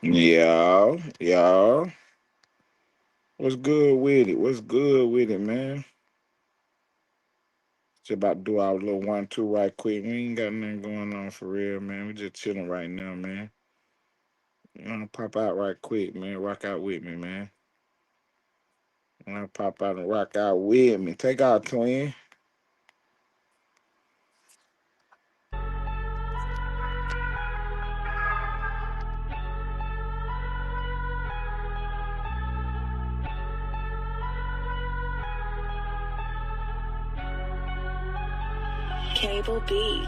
Yeah, yeah. What's good with it? What's good with it, man? Just about to do our little 1-2 right quick. We ain't got nothing going on for real, man. We just chilling right now, man. You wanna pop out right quick, man. Rock out with me, man. You wanna pop out and rock out with me. Take out, twin. Cable B.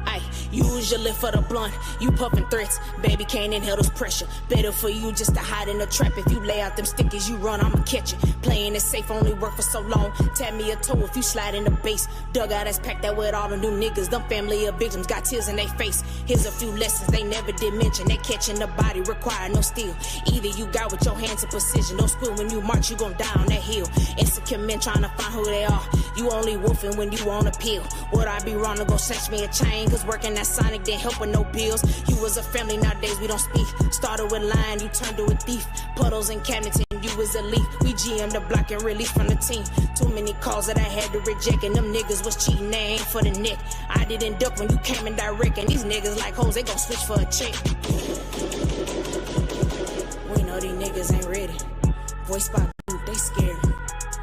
Ay, use your lip for the blunt. You puffin' threats, baby can't inhale this pressure. Better for you just to hide in the trap. If you lay out them stickers, you run, I'ma catch you. Playing it safe only work for so long. Tap me a toe if you slide in the base. Dugout that's packed out with all the new niggas. Them family of victims got tears in their face. Here's a few lessons they never did mention. They catching the body, require no steel. Either you got with your hands in precision. Don't squeal when you march, you gon' die on that hill. Insecure men trying to find who they are. You only wolfing when you on a pill. Would I be wrong to go snatch me a chain? Cause working at Sonic didn't help with no bills. You was a family, nowadays we don't speak. Started with lying, you turned to a thief. Puddles and cabinets and you was a leaf. We GM the block and release from the team. Too many calls that I had to reject. And them niggas was cheating, they ain't for the neck. I didn't duck when you came in direct. And these niggas like hoes, they gon' switch for a check. We know these niggas ain't ready. Voice by group, they scared.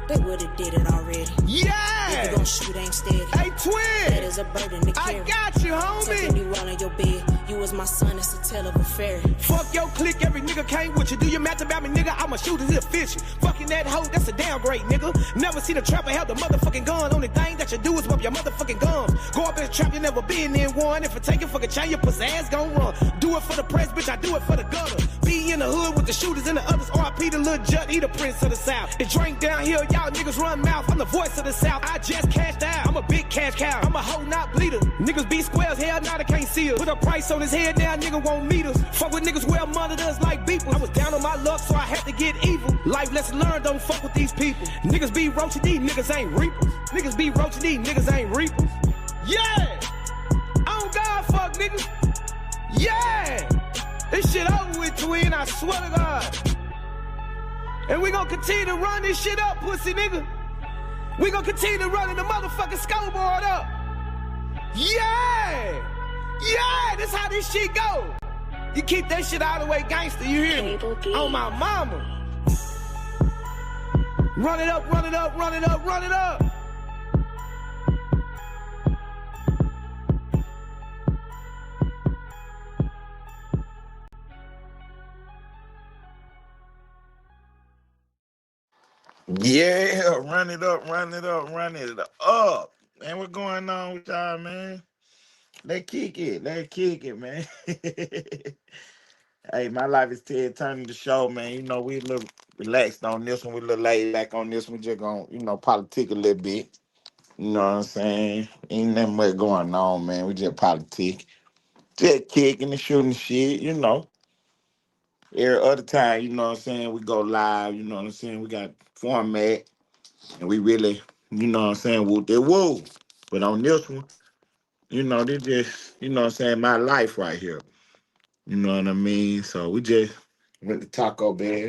They would've did it already. Yeah! If you gon' shoot, ain't steady. Hey, twin! That is a burden to carry. I got you, homie! Taking you all in your bed. You was my son, it's a tale of a fairy. Fuck your clique, every nigga came with you. Do you math about me, nigga? I'm a shooter, he'll fish you. Fucking that hoe, that's a downgrade, nigga. Never seen a trapper have the motherfucking gun. Only thing that you do is bump your motherfucking gums. Go up in the trap, you never been in one. If I take it fucking chain, your pussy ass gon' run. Do it for the press, bitch, I do it for the gutter. Be in the hood with the shooters and the others. RIP the Lil Jut, he the prince of the south. The drink down here, y'all niggas run mouth. I'm the voice of the south, I just cashed out. I'm a big cash cow, I'm a hoe, not bleeder. Niggas be squares, hell now they can't see us. Put a price on his head, now nigga won't meet us. Fuck with niggas wear monitors like beepers. I was down on my luck, so I had to get evil. Life lesson learned, don't fuck with these people. Niggas be roaching, these niggas ain't reapers. Niggas be roaching, these niggas ain't reapers. Yeah! On God, fuck niggas. Yeah! This shit over with, twin, I swear to God. And we gonna continue to run this shit up, pussy nigga. We gonna continue to run the motherfucking scoreboard up. Yeah! Yeah! This how this shit go. You keep that shit out of the way, gangster, you hear me? On my mama. Run it up, run it up, run it up, run it up. Yeah, run it up, run it up, run it up. Man, what's going on with y'all, man? Let's kick it. Let's kick it, man. Hey, my life is Ted Turner the show, man. You know, we a little relaxed on this one. We a little laid back on this one. Just gonna, politic a little bit. You know what I'm saying? Ain't nothing much going on, man. We just politic. Just kicking and shooting shit, you know. Every other time, you know what I'm saying, we go live, you know what I'm saying? We got format and we really, you know what I'm saying, whoop that woo. But on this one, they just, you know what I'm saying, my life right here. You know what I mean? So we just went to Taco Bell,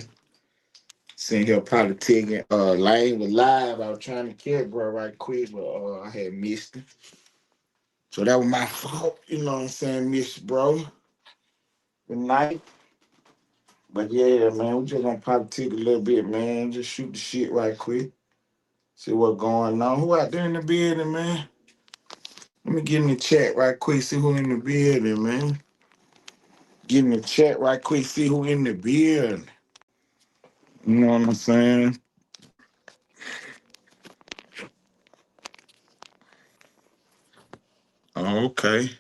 sitting here politicking. Lane was live. I was trying to catch bro right quick, but I had missed it. So that was my fault, you know what I'm saying, miss bro. Good night. But yeah, man, we just gonna politic a little bit, man. Just shoot the shit right quick. See what's going on. Who out there in the building, man? Let me get in the chat right quick, see who in the building, man. Get in the chat right quick, see who in the building. You know what I'm saying? Oh, okay.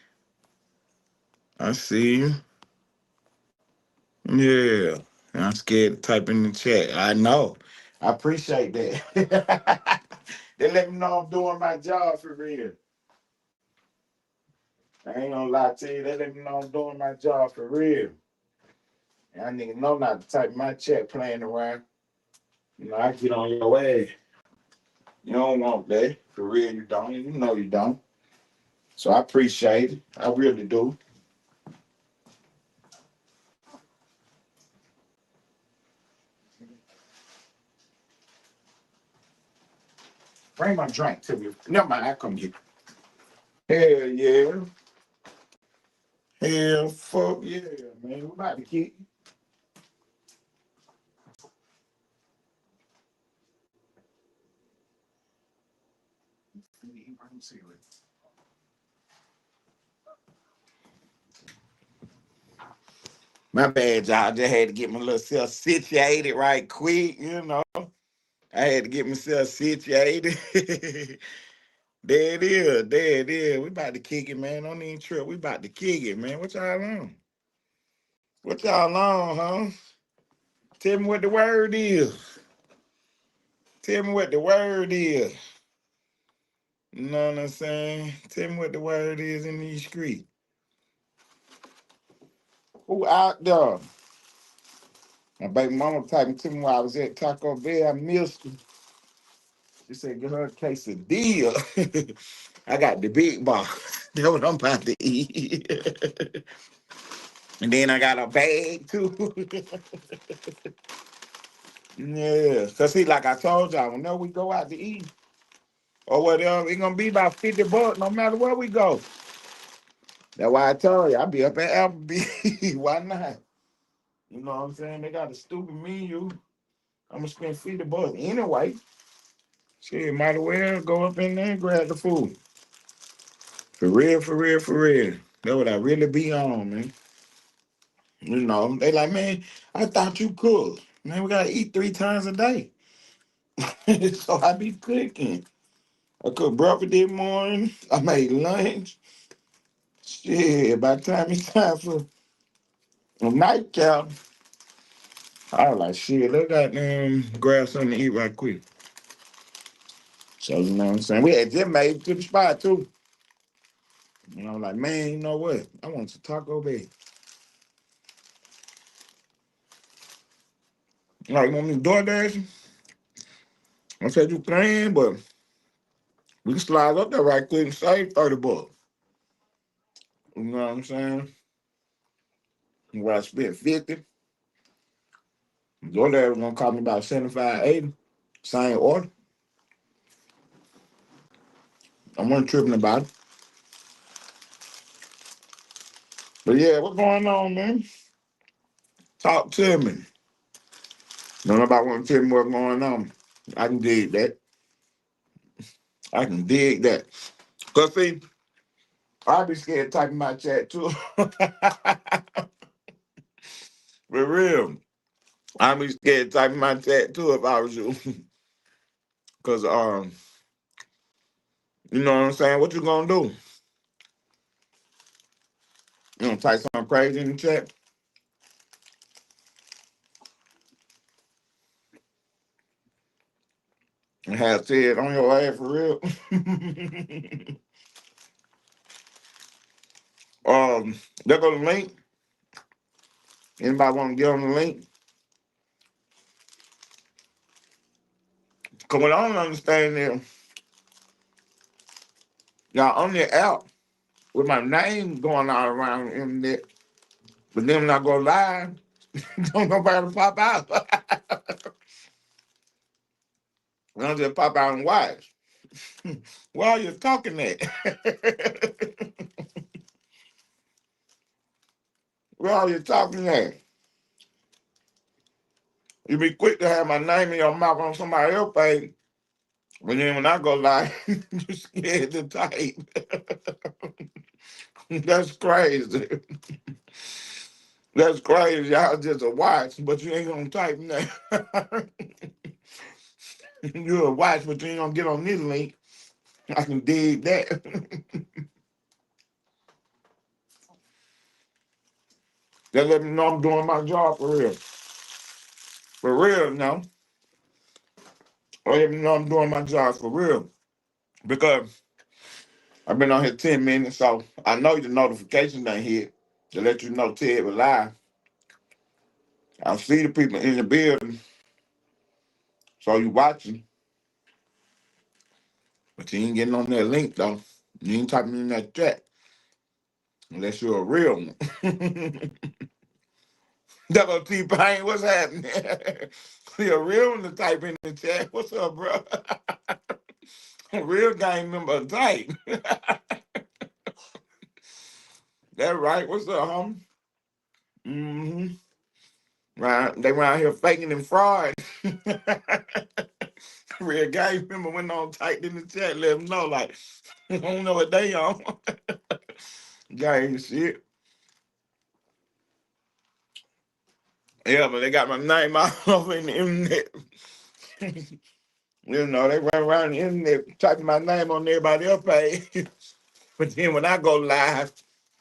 I see you. Yeah. I'm scared to type in the chat. I know. I appreciate that. They let me know I'm doing my job for real. I ain't gonna lie to you. They let me know I'm doing my job for real. And I nigga know not to type my chat playing around. I get on your way. You don't want that. For real, you don't. You know you don't. So I appreciate it. I really do. Bring my drink to me. Never mind, I come get it. Hell yeah. Hell fuck yeah, man. We about to kick. My bad, y'all. I just had to get my little self situated right quick, you know. I had to get myself situated. There it is. There it is. We about to kick it, man. Don't even trip. We about to kick it, man. What y'all on? What y'all on, huh? Tell me what the word is. Tell me what the word is. You know what I'm saying? Tell me what the word is in these streets. Who out there? My baby mama typing to me while I was at Taco Bell. I missed her. She said, get her a quesadilla. I got the big box. That's what I'm about to eat. And then I got a bag too. Yeah. Cause see, like I told y'all, whenever we go out to eat or whatever, it's gonna be about $50 no matter where we go. That's why I told you I be up at Applebee's. Why not? You know what I'm saying? They got a stupid menu. I'm gonna spend $50 anyway. Shit, might as well go up in there and grab the food. For real, for real, for real. That's what I really be on, man. You know, they like, man, I thought you cooked. Man, we gotta eat 3 times a day. So I be cooking. I cooked breakfast this morning. I made lunch. Shit, by the time it's time for a nightcap, I was like, shit, let's grab something to eat right quick. So, you know what I'm saying? We had just made it to the spot, too. You know, like, man, you know what? I want some Taco Bell. Like, want me to DoorDash? I said, you can, but we can slide up there right quick and save $30. You know what I'm saying? Where I spent 50. DoorDash was gonna cost me about 75, 80. Same order. I wasn't tripping about it. But yeah, what's going on, man? Talk to me. Don't nobody want to tell me what's going on. I can dig that. I can dig that. Cause see, I be scared typing my chat too. For real. I be scared typing my chat too if I was you. Cause you know what I'm saying? What you gonna do? You gonna type something crazy in the chat and have said on your ass for real? There go the link. Anybody want to get on the link? Cause what I don't understand is y'all on the app with my name going all around the internet, but then when I go live, don't nobody pop out. I don't just pop out and watch. Where are you talking at? Where are you talking at? You be quick to have my name in your mouth on somebody else's page, but then when I go live, you scared to type. That's crazy. That's crazy. Y'all just a watch, but you ain't gonna type nothing. You a watch, but you ain't gonna get on this link. I can dig that. That let me know I'm doing my job for real. For real, now. Let me know I'm doing my job for real. Because I've been on here 10 minutes, so I know the notification done hit to let you know Ted was live. I see the people in the building, so you watching. But you ain't getting on that link, though. You ain't typing in that chat. Unless you're a real one. Double T-Pain, what's happening? You're a real one to type in the chat. What's up, bro? Real gang member type. That right. What's up, homie? Mm-hmm. Right. They around here faking and fraud. Real gang member went on typed in the chat, let them know, like, I don't know what they on. Gang shit. Yeah, but they got my name all over in the internet. You know, they run around the internet typing my name on everybody else's page. But then when I go live,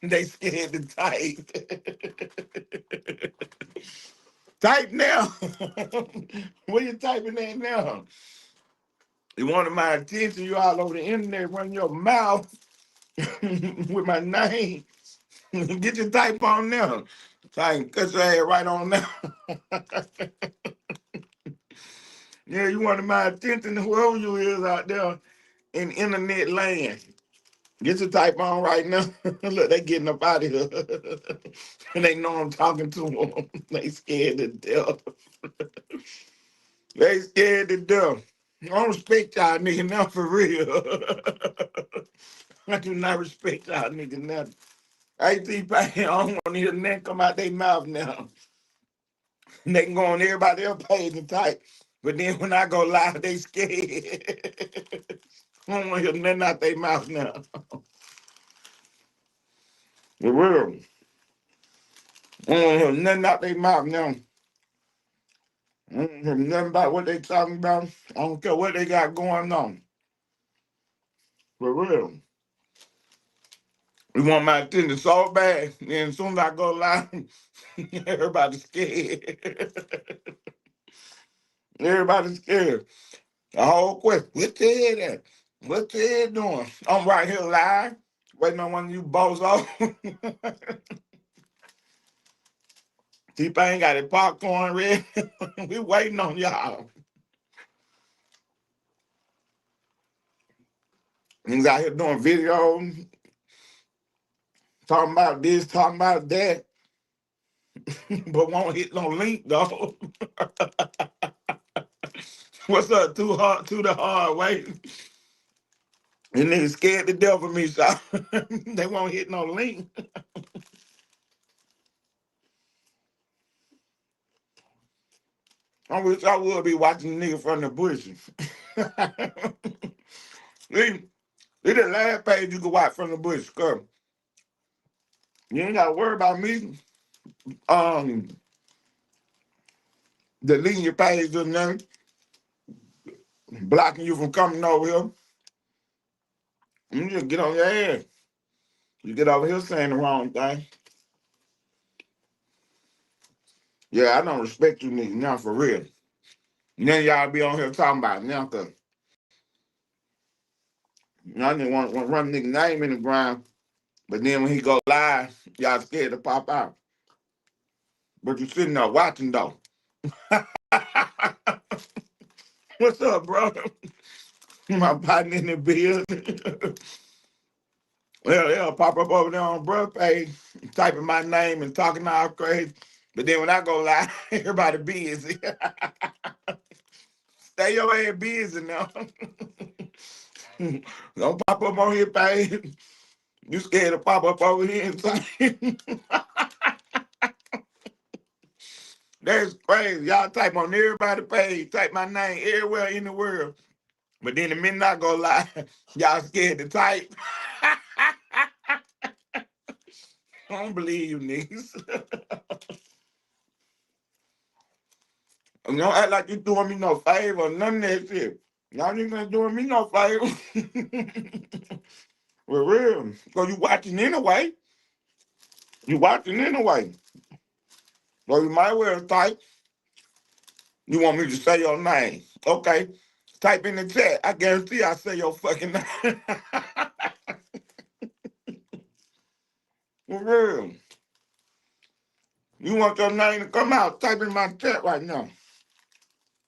they scared to type. Type now. What you typing at now? You wanted my attention, you all over the internet running your mouth with my name. Get your type on now. So I can cut your ass right on now. Yeah, you wanted my attention, whoever you is out there in internet land. Get your type on right now. Look, they getting up out of here. And they know I'm talking to them. They scared to death. They scared to death. I don't respect y'all niggas now for real. I do not respect y'all niggas now. I think I don't want to hear nothing come out their mouth now. They can go on everybody else's page and type. But then when I go live, they scared. I don't want to hear nothing out their mouth now. For real. I don't want to hear nothing out their mouth now. I don't hear nothing about what they talking about. I don't care what they got going on. For real. You want my attention so bad, then as soon as I go live, everybody's scared. Everybody's scared. The whole question, what your head at? What your head doing? I'm right here live, waiting on one of you bozos. T-Pain got his popcorn ready. We waiting on y'all. Niggas out here doing videos, talking about this, talking about that, but won't hit no link though. What's up? Too hard, too the hard way. And niggas scared to death of me, so they won't hit no link. I wish I would be watching the nigga from the bushes. See, this the last page you can watch from the bush. Cause you ain't gotta worry about me deleting your page or nothing, blocking you from coming over here. You just get on your ass. You get over here saying the wrong thing. Yeah, I don't respect you niggas now for real. And then y'all be on here talking about it now, cause y'all didn't want to run nigga name in the ground, but then when he go live, y'all scared to pop out. But you sitting there watching though. What's up, bro? My partner in the building. Well, they'll pop up over there on bro page, typing my name and talking all crazy. But then when I go live, everybody busy. Stay your ass busy now. Don't pop up on his page. You scared to pop up over here and say, that's crazy. Y'all type on everybody's page, type my name everywhere in the world. But then the minute I go live, y'all scared to type. I don't believe you niggas. Don't act like you doing me no favor, none of that shit. Y'all niggas ain't doing me no favor. For real. So you watching anyway. You watching anyway. So you might well type. You want me to say your name. Okay. Type in the chat. I guarantee I say your fucking name. For real. You want your name to come out, type in my chat right now.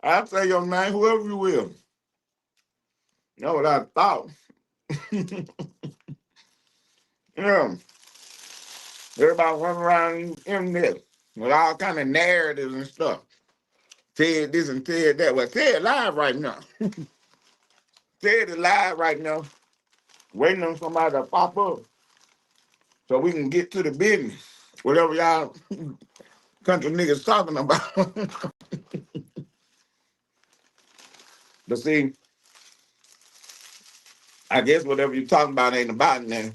I'll say your name, whoever you will. You know what I thought. Yeah. Everybody running around in there with all kind of narratives and stuff. Ted this and Ted that. Well, Ted live right now. Ted is live right now, waiting on somebody to pop up so we can get to the business. Whatever y'all country niggas talking about. But see, I guess whatever you're talking about ain't about nothing.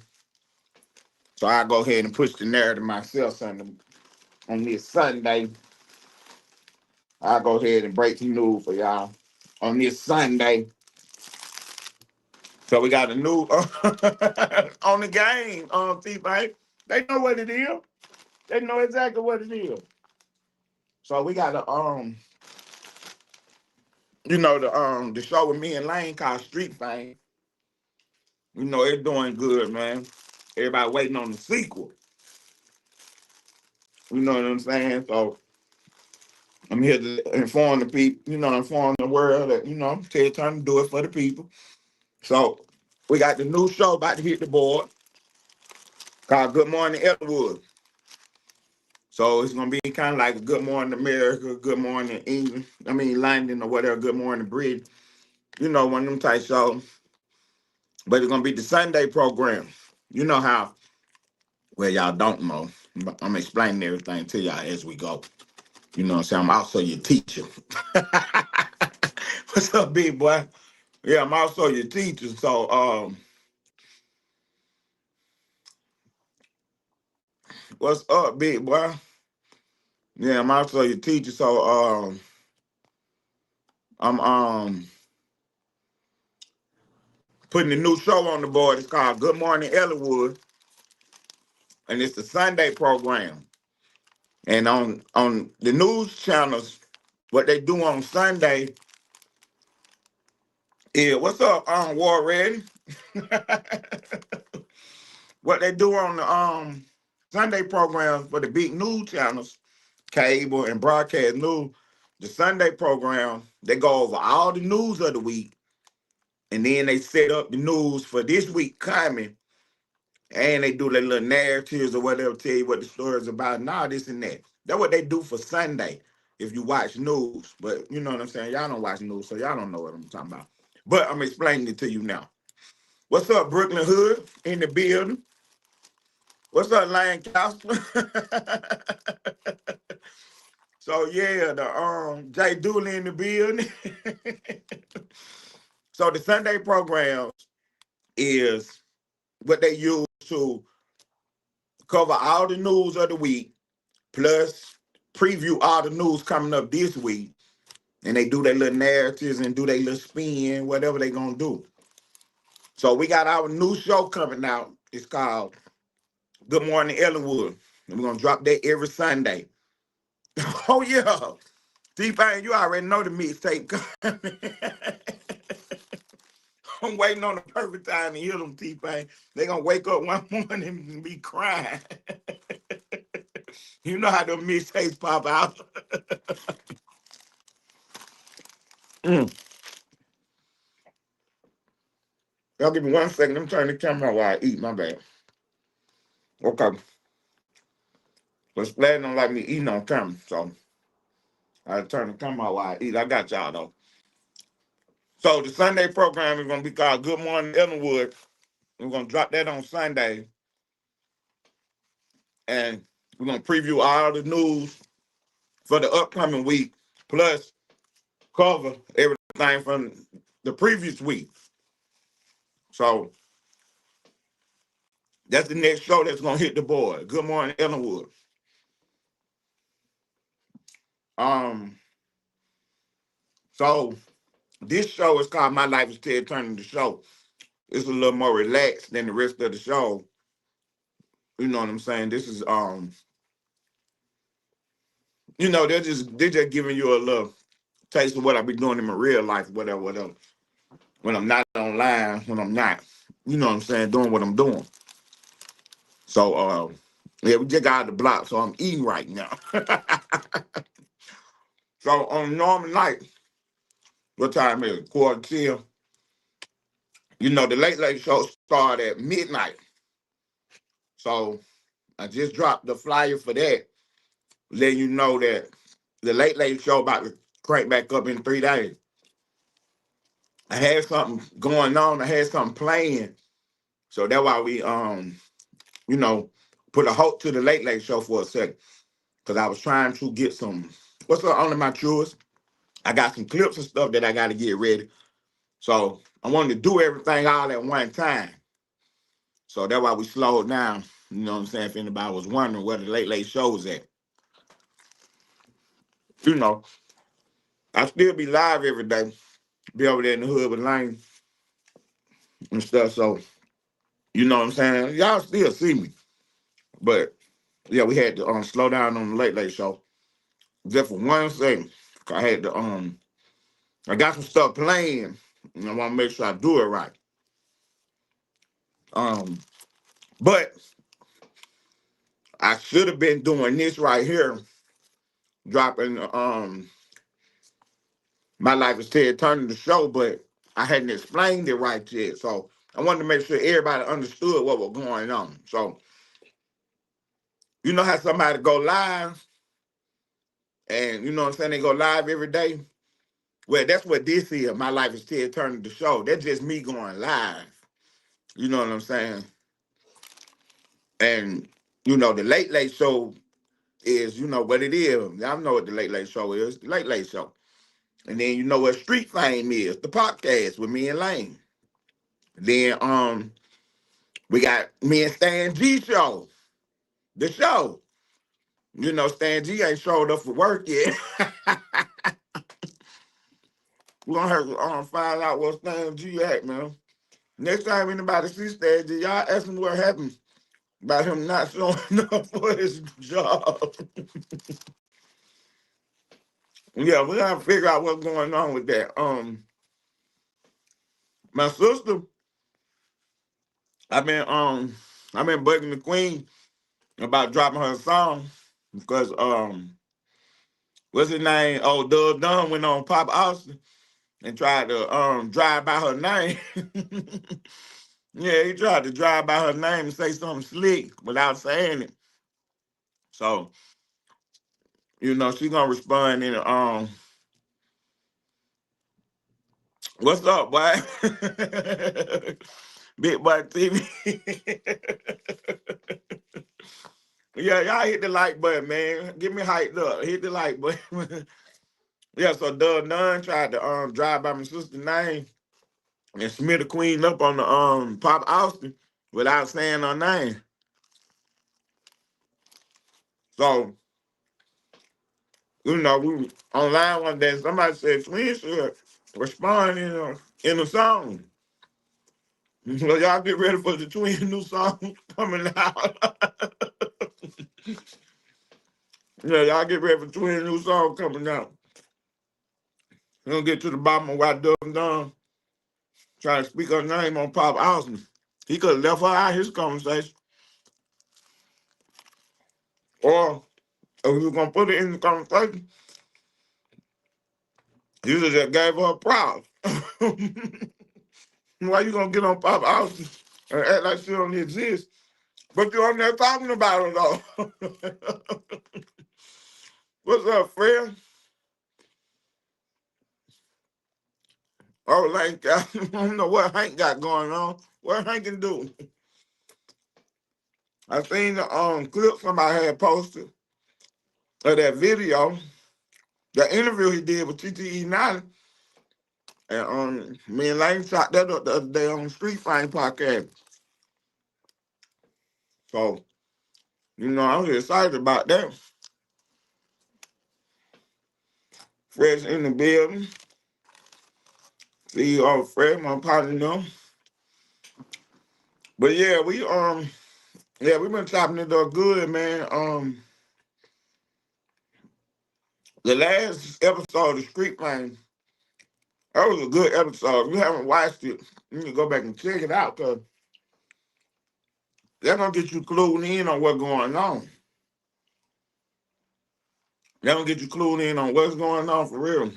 So I go ahead and push the narrative myself Sunday. On this Sunday, I'll go ahead and break some news for y'all. On this Sunday. So we got a new on the game, T-Bank. They know what it is. They know exactly what it is. So we got a the show with me and Lane called Street Fame. You know, it's doing good, man. Everybody waiting on the sequel. You know what I'm saying? So I'm here to inform the people, inform the world that, Ted Turner do it for the people. So we got the new show about to hit the board called Good Morning Elwood. So it's gonna be kind of like a Good Morning America, Good Morning England, London or whatever, Good Morning Britain. One of them type shows. But it's gonna be the Sunday program. You know how, well, y'all don't know, but I'm explaining everything to y'all as we go. You know what I'm saying? I'm also your teacher. What's up, big boy? Yeah, I'm also your teacher. So what's up, big boy? Yeah, I'm also your teacher. So I'm putting a new show on the board. It's called Good Morning Ellenwood. And it's the Sunday program. And on the news channels, what they do on Sunday is, what's up, War Ready? What they do on the Sunday program for the big news channels, cable and broadcast news, the Sunday program, they go over all the news of the week, and then they set up the news for this week coming, and they do their little narratives or whatever, tell you what the story is about, and all this and that. That's what they do for Sunday if you watch news. But you know what I'm saying? Y'all don't watch news, so y'all don't know what I'm talking about. But I'm explaining it to you now. What's up, Brooklyn Hood in the building? What's up, Lancaster? So yeah, the Jay Dooley in the building. So the Sunday program is what they use to cover all the news of the week, plus preview all the news coming up this week. And they do their little narratives and do their little spin, whatever they gonna do. So we got our new show coming out. It's called Good Morning Ellenwood. And we're gonna drop that every Sunday. Oh yeah. T-Pain, you already know the mixtape coming. I'm waiting on the perfect time to hear them, T-Pain. They gonna wake up one morning and be crying. You know how the mixtapes pop out. Y'all give me 1 second. I'm turning the camera while I eat. My bad. Okay. But Splash don't like me eating on camera, so I turn the camera while I eat. I got y'all though. So the Sunday program is gonna be called Good Morning Ellenwood. We're gonna drop that on Sunday, and we're gonna preview all the news for the upcoming week, plus cover everything from the previous week. So that's the next show that's gonna hit the board. Good Morning Ellenwood. So this show is called My Life is Ted Turner the Show. It's a little more relaxed than the rest of the show. You know what I'm saying? This is they're just giving you a little taste of what I be doing in my real life, whatever. When I'm not online, when I'm not, you know what I'm saying, doing what I'm doing. So yeah, we just got out the block, so I'm eating right now. So on a normal night, what time is it? 11:45. The Late Late Show start at midnight. So I just dropped the flyer for that, letting you know that the Late Late Show about to crank back up in 3 days. I had something going on. I had something playing. So that's why we you know, put a halt to the Late Late Show for a second. Cause I was trying to get some what's up under my chores. I got some clips and stuff that I gotta get ready. So I wanted to do everything all at one time. So that's why we slowed down. You know what I'm saying? If anybody was wondering where the Late Late Show was at. You know, I still be live every day. Be over there in the hood with Lane and stuff. So, you know what I'm saying? Y'all still see me. But yeah, we had to slow down on the Late Late Show. Just for one second. I had to I got some stuff playing and I want to make sure I do it right. But I should have been doing this right here, dropping My Life is Ted Turner the show, but I hadn't explained it right yet. So I wanted to make sure everybody understood what was going on. So you know how somebody go live and you know what I'm saying, they go live every day? Well, that's what this is. My Life is Ted Turner the show. That's just me going live. You know what I'm saying? And you know, the Late Late Show is, you know what it is. Y'all know what the Late Late Show is. The Late Late Show. And then you know what Street Fame is, the podcast with me and Lane. Then we got me and Stan G show, the show. You know, Stan G ain't showed up for work yet. We're gonna have to find out what Stan G at, man. Next time anybody sees Stan G, y'all ask him what happened about him not showing up for his job. Yeah, we gotta figure out what's going on with that. My sister, I've been bugging the queen about dropping her song because what's his name? Oh, Doug Dunn went on Pop Austin and tried to drive by her name. Yeah, he tried to drive by her name and say something slick without saying it. So, you know, she gonna respond in what's up, boy? Big boy TV. Yeah, y'all hit the like button, man. Get me hyped up. Hit the like button. Yeah, so Doug Nunn tried to drive by my sister's name and smear the queen up on the Pop Austin without saying her name. So, you know, we online one day, somebody said Twin should respond in a song. So y'all get ready for the Twin new song coming out. Yeah, y'all get ready for Twin new song coming out. We're gonna get to the bottom of why Doug Dunn trying to speak her name on Pop Austin. He could have left her out of his conversation. Or if he was gonna put it in the conversation, he should just gave her a props. Why you gonna get on Pop Austin and act like she don't exist? But you're on there talking about her though. What's up, Fred? Oh, Hank, I don't know what Hank got going on. What Hank can do? I seen the clip somebody had posted of that video, the interview he did with TTE9. And me and Lane shot that up the other day on Street Fighting Podcast. So, you know, I was excited about that. Fred's in the building. CEO Fred, my partner, you know. But yeah, we've been chopping it up good, man. The last episode of Street Fighting, that was a good episode. If you haven't watched it, you need to go back and check it out because they're gonna get you clued in on what's going on. They're gonna get you clued in on what's going on for real.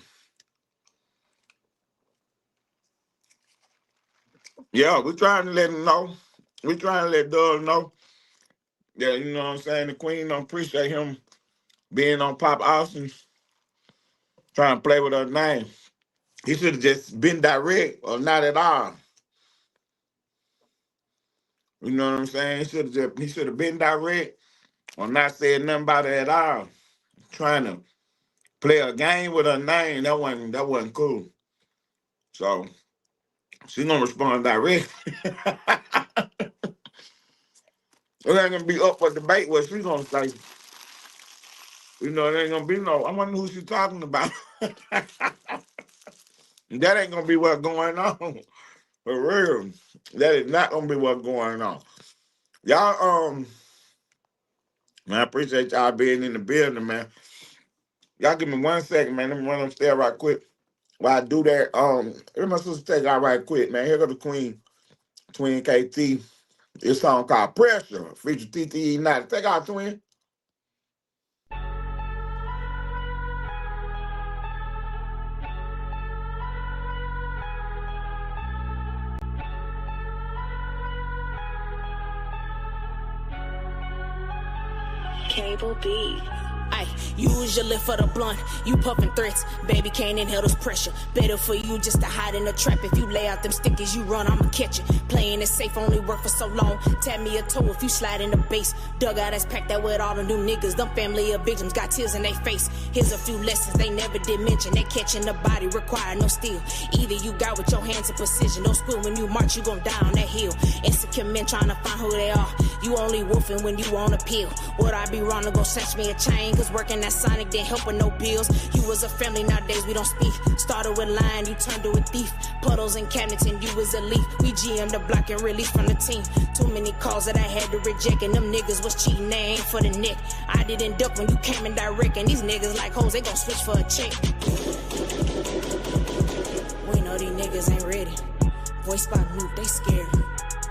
Yeah, we're trying to let them know. We're trying to let Doug know that, you know what I'm saying, the Queen don't appreciate him being on Pop Austin, trying to play with her name. He should have just been direct or not at all. You know what I'm saying? He should have been direct or not said nothing about it at all. Trying to play a game with her name, that wasn't cool. So she gonna respond direct. It ain't gonna be up for debate what she gonna say. You know, it ain't gonna be no. I wonder who she talking about. That ain't gonna be what's going on. For real. That is not gonna be what's going on. Y'all, man, I appreciate y'all being in the building, man. Y'all give me 1 second, man. Let me run upstairs right quick. While I do that, let my sister take out right quick, man. Here go the Queen, Twin KT. This song called Pressure, feature TTE Night. Take out, Twin. Cable B. Ay, use your lip for the blunt. You puffin' threats, baby can't inhale this pressure. Better for you just to hide in the trap. If you lay out them stickers, you run, I'ma catch it. Playing it safe only work for so long. Tap me a toe if you slide in the base. Dugout that's packed out with all the new niggas. Them family of victims got tears in their face. Here's a few lessons they never did mention. They catching the body, require no steel. Either you got with your hands in precision. Don't squeal when you march, you gon' die on that hill. Insecure men trying to find who they are. You only wolfing when you on appeal. Would I be wrong to go snatch me a chain? Cause working at Sonic didn't help with no bills. You was a family, nowadays we don't speak. Started with lying, you turned to a thief. Puddles and cabinets and you was a leaf. We GM the block and released from the team. Too many calls that I had to reject. And them niggas was cheating, they ain't for the neck. I didn't duck when you came in direct. And these niggas like hoes, they gon' switch for a check. We know these niggas ain't ready. Voice spot move, they scared.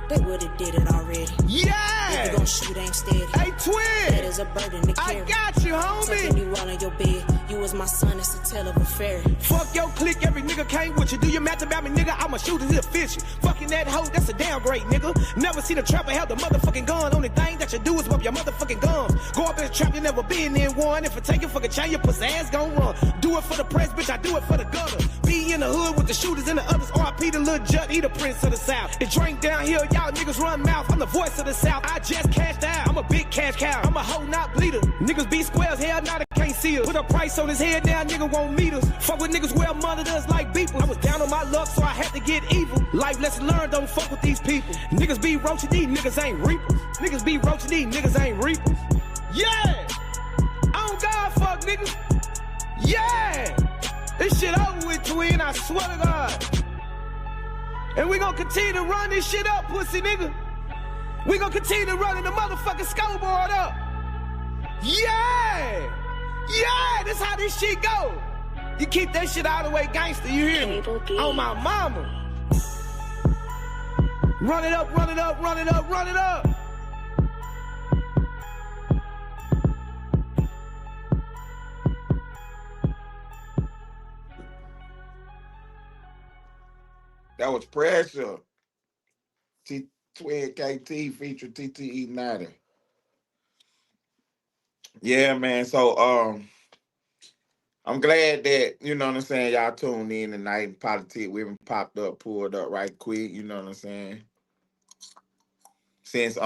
They would've did it already. Yeah! If you gon' shoot, ain't steady. Hey, Twin! That is a burden to carry. I got you, homie! Tucking you all in your bed. You was my son, it's a tale of a fairy. Fuck your clique, every nigga came with you. Do your math about me, nigga? I'm a shooter, he a fishing. Fucking that hoe, that's a downgrade, nigga. Never seen a trapper have the motherfucking gun. Only thing that you do is bump your motherfucking gums. Go up in the trap, you never been in one. If I take your fucking chain, your pussy ass gon' run. Do it for the press, bitch, I do it for the gutter. Be in the hood with the shooters and the others. RP the Lil Jut, he the prince of the South. It drink down here, y'all niggas run mouth. I'm the voice of the South. I just cashed out. I'm a big cash cow. I'm a hoe, not bleeder. Niggas be squares, hell, now they can't see us. Put a price on his head, now nigga won't meet us. Fuck with niggas, wear monitors like beepers. I was down on my luck, so I had to get evil. Life lesson learned, don't fuck with these people. Niggas be roaching, these niggas ain't reapers. Niggas be roaching, these niggas ain't reapers. Yeah! On God, fuck niggas. Yeah! This shit over with, Twin, I swear to God. And we gonna continue to run this shit up, pussy nigga. We gonna continue to run the motherfucking scoreboard up. Yeah! Yeah! This how this shit go. You keep that shit out of the way, gangster, you hear me? On my mama. Run it up, run it up, run it up, run it up. That was Pressure. Twin KT feature TTE Nighter. Yeah, man. So I'm glad that, you know what I'm saying, y'all tuned in tonight. Politics, we even popped up, pulled up right quick, you know what I'm saying? Since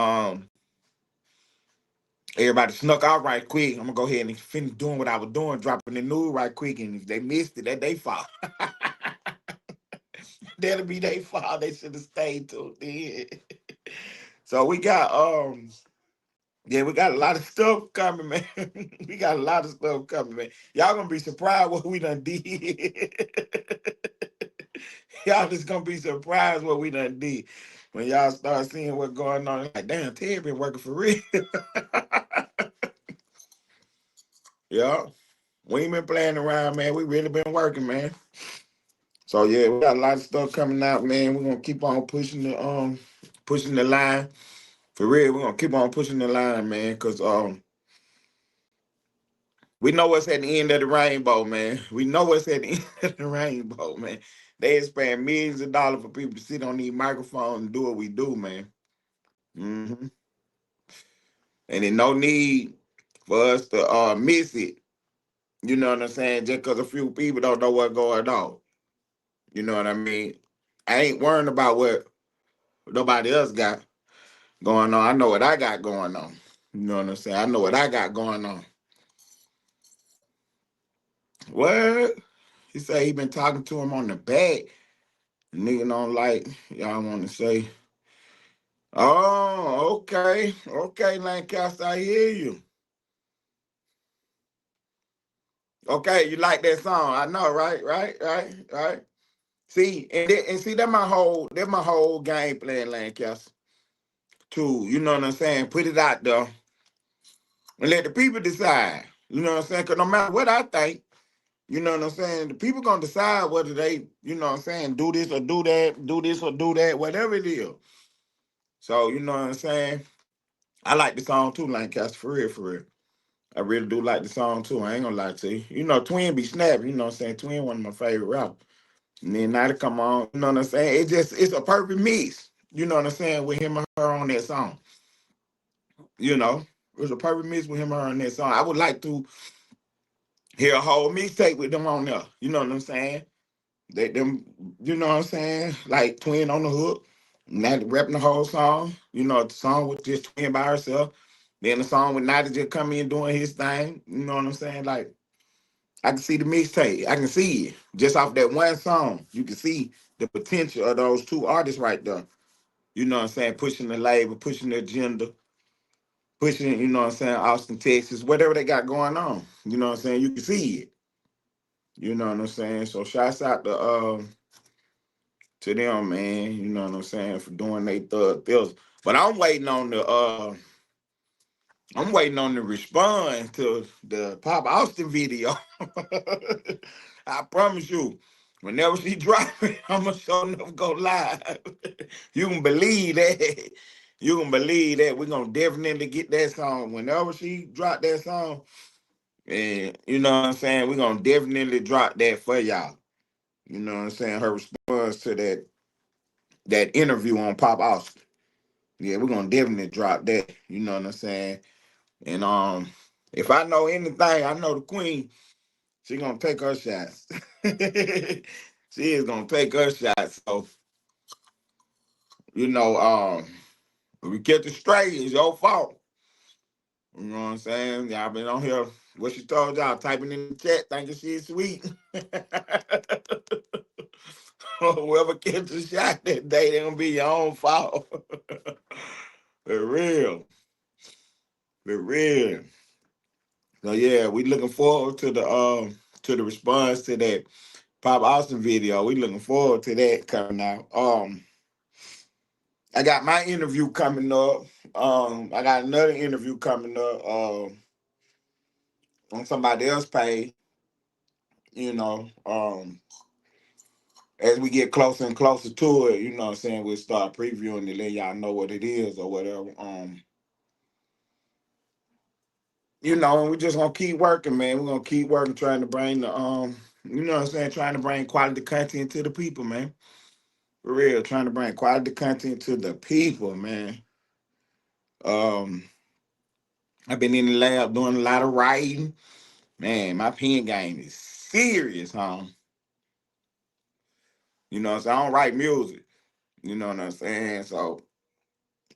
everybody snuck out right quick, I'm gonna go ahead and finish doing what I was doing, dropping the news right quick, and if they missed it, that they fault. That'll be their fault. They should have stayed tuned in. So we got yeah, we got a lot of stuff coming, man. We got a lot of stuff coming, man. Y'all gonna be surprised what we done did. Y'all just gonna be surprised what we done did when y'all start seeing what's going on. Like, damn, Ted been working for real. Yeah, we ain't been playing around, man. We really been working, man. So yeah, we got a lot of stuff coming out, man. We're gonna keep on pushing the line. For real, we're gonna keep on pushing the line, man, because we know what's at the end of the rainbow, man. We know what's at the end of the rainbow, man. They spend millions of dollars for people to sit on these microphones and do what we do, man. Mm-hmm. And there's no need for us to miss it. You know what I'm saying? Just because a few people don't know what's going on. You know what I mean? I ain't worrying about what nobody else got going on. I know what I got going on. You know what I'm saying? I know what I got going on. What? He say he been talking to him on the back. The nigga don't like, y'all want to say, oh, okay. Okay, Lancaster, I hear you. Okay, you like that song. I know, right? Right. See, and see that my whole game plan, Lancaster. Too, you know what I'm saying? Put it out there and let the people decide. You know what I'm saying? Cause no matter what I think, you know what I'm saying, the people gonna decide whether they, you know what I'm saying, do this or do that, do this or do that, whatever it is. So, you know what I'm saying? I like the song too, Lancaster, for real, for real. I really do like the song too. I ain't gonna lie to you. You know, Twin be snapping, you know what I'm saying? Twin one of my favorite rappers. And then now to come on, you know what I'm saying? It's a perfect mix. You know what I'm saying, with him and her on that song. You know, it was a perfect mix with him and her on that song. I would like to hear a whole mixtape with them on there. You know what I'm saying? They them, you know what I'm saying? Like Twin on the hook, Natty rapping the whole song. You know, the song with just Twin by herself. Then the song with Natty just coming in doing his thing. You know what I'm saying? Like I can see the mixtape. I can see it just off that one song. You can see the potential of those two artists right there. You know what I'm saying? Pushing the label, pushing the agenda, pushing, you know what I'm saying, Austin, Texas, whatever they got going on. You know what I'm saying? You can see it. You know what I'm saying? So shouts out to them, man. You know what I'm saying, for doing their thug deals. But I'm waiting on the response to the Pop Austin video. I promise you, whenever she drop it, I'ma show enough go live. You can believe that. You can believe that. We're gonna definitely get that song. Whenever she drop that song, and you know what I'm saying, we're gonna definitely drop that for y'all. You know what I'm saying? Her response to that interview on Pop Austin. Yeah, we're gonna definitely drop that. You know what I'm saying? And if I know anything, I know the queen, she gonna take her shots. She is gonna take her shots. So, you know, if we get it straight, it's your fault. You know what I'm saying? Y'all been on here. What she told y'all, typing in the chat, thinking she's sweet. Whoever gets a shot that day, they gonna be your own fault. For real. For real. So yeah, we looking forward to the response to that Pop Austin video. We looking forward to that coming out. I got my interview coming up. I got another interview coming up on somebody else's page. You know, as we get closer and closer to it, you know what I'm saying, we'll start previewing to let y'all know what it is or whatever. You know, and we just gonna keep working, man. We're gonna keep working, trying to bring the you know what I'm saying, trying to bring quality content to the people, man. For real, trying to bring quality content to the people, man. Um, I've been in the lab doing a lot of writing. Man, my pen game is serious, huh? You know, so I don't write music. You know what I'm saying? So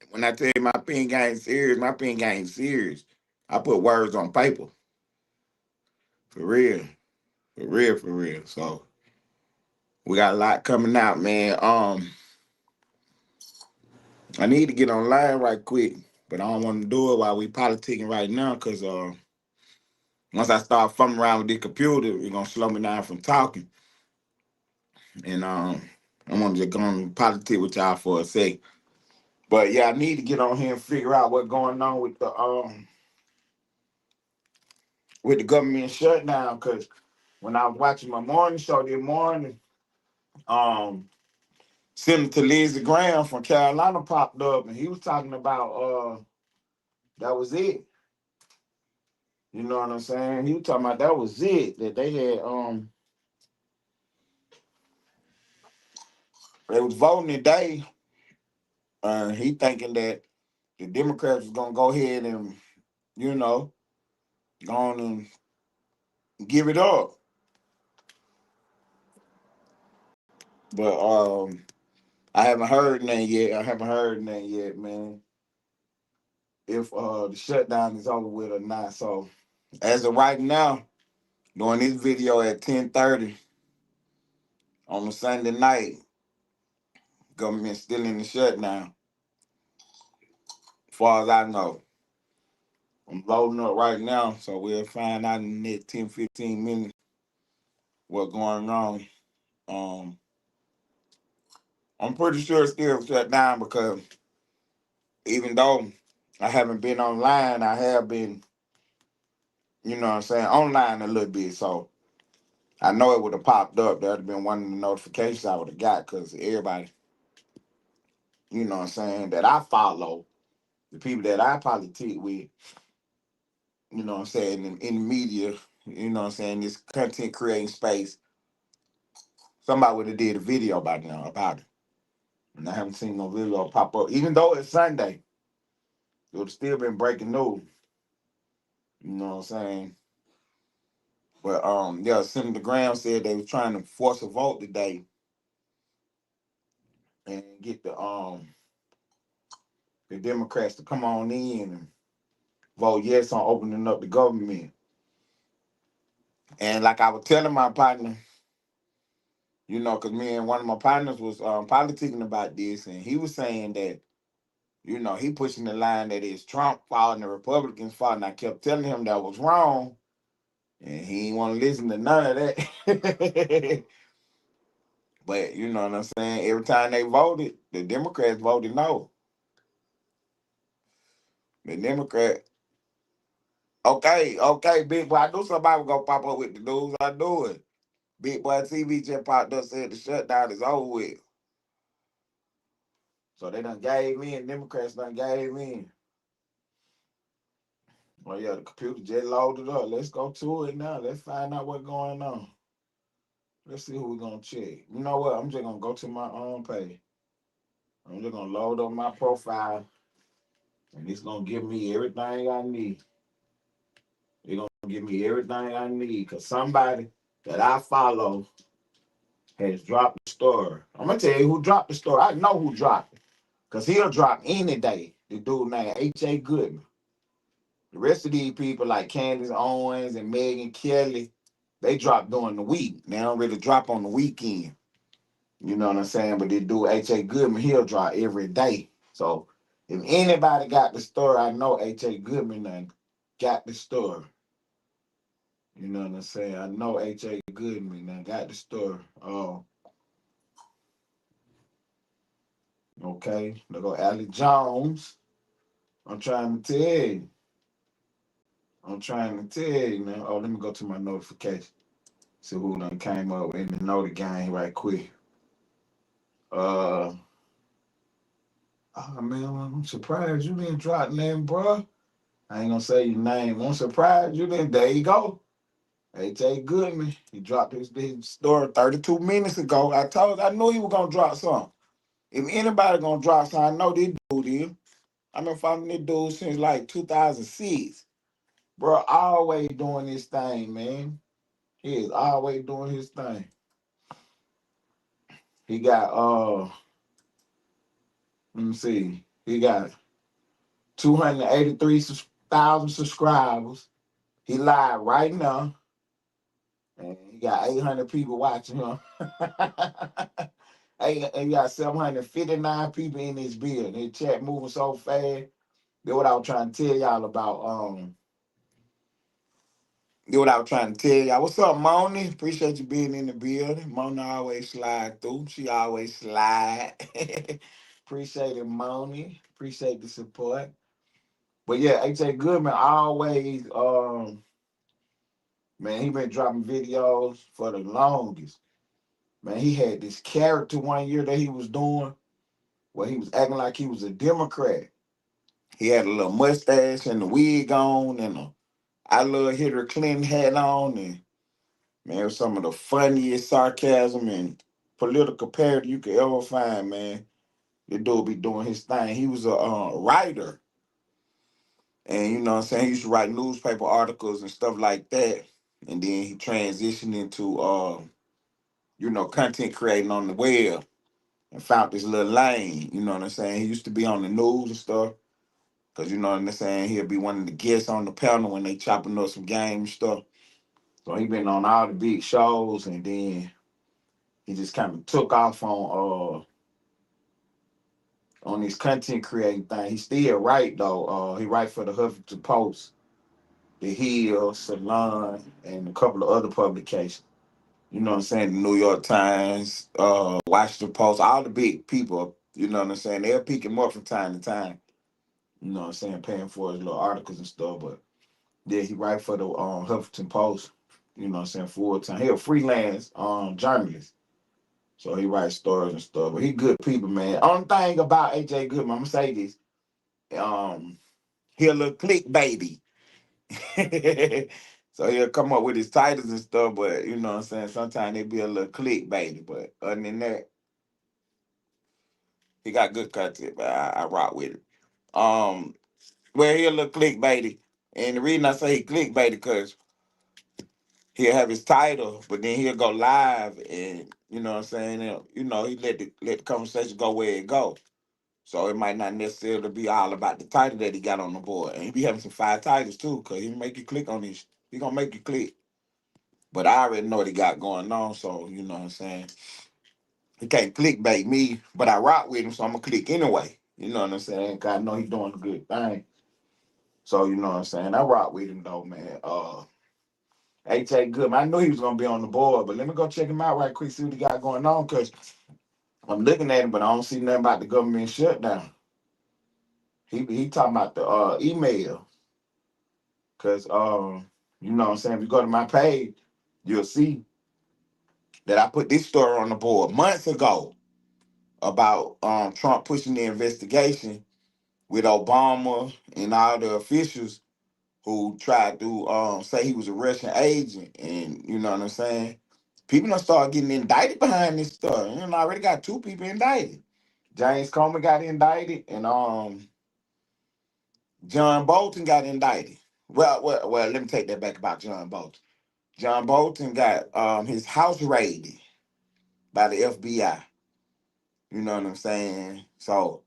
when I tell you my pen game serious, my pen game serious. I put words on paper. For real. For real, for real. So we got a lot coming out, man. I need to get online right quick, but I don't want to do it while we politicking right now, cause once I start fumbling around with the computer, it's gonna slow me down from talking. And I want to just go on politic with y'all for a sec. But yeah, I need to get on here and figure out what's going on with the government shutdown. Cause when I was watching my morning show this morning, um, Senator Lindsey Graham from Carolina popped up, and he was talking about that was it. You know what I'm saying? He was talking about that was it, that they was voting today. He thinking that the Democrats was gonna go ahead and, you know, go on and give it up. But I haven't heard nothing yet. I haven't heard nothing yet, man. If the shutdown is over with or not. So as of right now, doing this video at 10:30 on a Sunday night, government still in the shutdown. As far as I know. I'm loading up right now, so we'll find out in the next 10, 15 minutes what's going on. Um, I'm pretty sure it's still shut down because even though I haven't been online, I have been, you know what I'm saying, online a little bit. So I know it would have popped up. That would have been one of the notifications I would have got because everybody, you know what I'm saying, that I follow, the people that I politic with, you know what I'm saying, in the media, you know what I'm saying, this content creating space, somebody would have did a video by now about it. And I haven't seen no video pop up. Even though it's Sunday, it would have still been breaking news. You know what I'm saying? But yeah, Senator Graham said they was trying to force a vote today and get the Democrats to come on in and vote yes on opening up the government. And like I was telling my partner, you know, because me and one of my partners was politicking about this, and he was saying that, you know, he pushing the line that it's Trump fault and the Republicans fault, and I kept telling him that was wrong, and he ain't want to listen to none of that. But you know what I'm saying? Every time they voted, the Democrats voted no. The Democrat, okay, big boy. I knew somebody was gonna pop up with the news. I knew it. Big boy TV just popped up said the shutdown is over with. So they done gave in. Democrats done gave in. Well, yeah, the computer just loaded up. Let's go to it now. Let's find out what's going on. Let's see who we're gonna check. You know what? I'm just gonna go to my own page. I'm just gonna load up my profile, and it's gonna give me everything I need. It's gonna give me everything I need, cause somebody that I follow has dropped the story. I'm gonna tell you who dropped the story. I know who dropped it, cause he'll drop any day. The dude named H.A. Goodman. The rest of these people like Candace Owens and Megan Kelly, they drop during the week. They don't really drop on the weekend. You know what I'm saying? But this dude H.A. Goodman, he'll drop every day. So if anybody got the story, I know H.A. Goodman done got the story. You know what I'm saying? I know H.A. Goodman done got the story. Oh, okay. There go Allie Jones. I'm trying to tell you. I'm trying to tell you now. Oh, let me go to my notification. See who done came up in the know the game right quick. Uh, oh man, I'm surprised you didn't drop name, bro. I ain't gonna say your name. I'm surprised you didn't. There you go. H.A. Goodman. He dropped his story 32 minutes ago. I knew he was gonna drop something. If anybody gonna drop something, I know this dude is. I've been following this dude since like 2006. Bro, always doing this thing, man. He is always doing his thing. He got let me see. He got 283,000 subscribers. He live right now. And he got 800 people watching him. He got 759 people in his building. His chat moving so fast. That's what I was trying to tell y'all about. That's what I was trying to tell y'all. What's up, Moni? Appreciate you being in the building. Moni always slide through. She always slide. Appreciate it, Moni. Appreciate the support. But yeah, H.A. Goodman always, man, he been dropping videos for the longest. Man, he had this character one year that he was doing where he was acting like he was a Democrat. He had a little mustache and a wig on and a I Love Hillary Clinton hat on. And man, it was some of the funniest sarcasm and political parody you could ever find, man. The dude be doing his thing. He was a writer. And you know what I'm saying? He used to write newspaper articles and stuff like that. And then he transitioned into content creating on the web and found this little lane. You know what I'm saying? He used to be on the news and stuff. Cause you know what I'm saying, he'll be one of the guests on the panel when they chopping up some game and stuff. So he been on all the big shows, and then he just kind of took off on this content creating thing. He still write though. He write for the Huffington Post, The Hill, Salon, and a couple of other publications. You know what I'm saying? The New York Times, Washington Post, all the big people. You know what I'm saying? They'll pick him up from time to time. You know what I'm saying? Paying for his little articles and stuff, but yeah, he write for the Huffington Post. You know what I'm saying? Full time. He a freelance journalist. So he writes stories and stuff. But he good people, man. Only thing about AJ Goodman, I'm gonna say this. Um, he a little clickbaity. So he'll come up with his titles and stuff, but you know what I'm saying? Sometimes they be a little clickbaity. But other than that, he got good content, but I rock with it. Um, well, he a little clickbaity. And the reason I say he clickbaity because he'll have his title, but then he'll go live and you know what I'm saying, and, he let the conversation go where it go. So it might not necessarily be all about the title that he got on the board. And he be having some fire titles too, because he make you click on this. He gonna make you click. But I already know what he got going on, so you know what I'm saying. He can't clickbait me, but I rock with him, so I'm gonna click anyway. You know what I'm saying? Cause I know he's doing a good thing. So you know what I'm saying. I rock with him though, man. AJ Goodman. I knew he was gonna be on the board, but let me go check him out right quick, see what he got going on, cause I'm looking at him, but I don't see nothing about the government shutdown. He talking about the email, cause you know what I'm saying. If you go to my page, you'll see that I put this story on the board months ago about Trump pushing the investigation with Obama and all the officials who tried to say he was a Russian agent, and you know what I'm saying. People don't start getting indicted behind this stuff. You know, I already got two people indicted. James Comey got indicted, and John Bolton got indicted. Well, let me take that back about John Bolton. John Bolton got his house raided by the FBI. You know what I'm saying? So,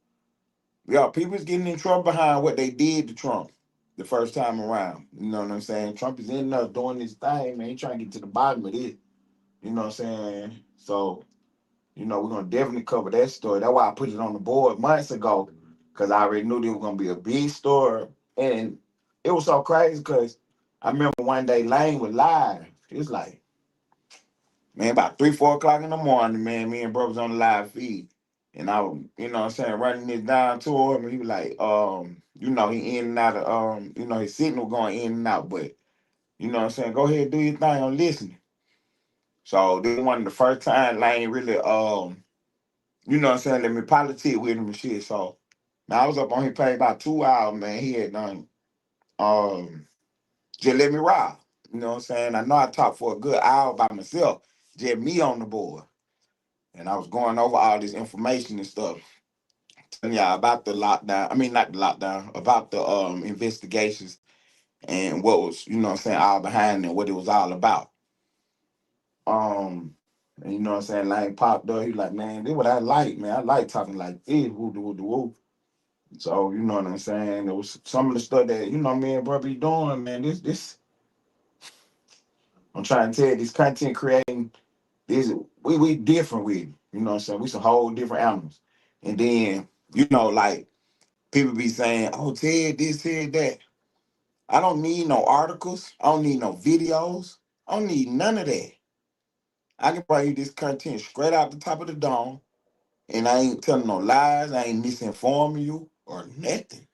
yeah, people's getting in trouble behind what they did to Trump the first time around. You know what I'm saying? Trump is in there doing this thing, man. He trying to get to the bottom of this. You know what I'm saying? So, we're gonna definitely cover that story. That's why I put it on the board months ago, because I already knew there was gonna be a big story. And it was so crazy because I remember one day Lane was live. It was like, man, about 3, 4 o'clock in the morning, man, me and bro was on the live feed. And I was, you know what I'm saying, running this down to him, and he was like, he in and out of his signal going in and out, but you know what I'm saying, go ahead, do your thing, I'm listening. So this one of the first time Lane really you know what I'm saying, let me politic with him and shit. So now I was up on his page about 2 hours, man. He had done just let me ride. You know what I'm saying? I know I talked for a good hour by myself, just me on the board. And I was going over all this information and stuff, telling y'all about the lockdown. I mean, not the lockdown, about the investigations and what was, you know what I'm saying, all behind it, what it was all about. Um, and you know what I'm saying, Lane popped up. He was like, man, this what I like, man. I like talking like this, woo, woo, woo. So, you know what I'm saying? It was some of the stuff that, me and bro be doing, man. This, I'm trying to tell you, this content creating, this, we different with it. You know what I'm saying? We some whole different animals. And then, like, people be saying, oh, Ted, this, Ted, that. I don't need no articles. I don't need no videos. I don't need none of that. I can bring you this content straight out the top of the dome, and I ain't telling no lies. I ain't misinforming you or nothing.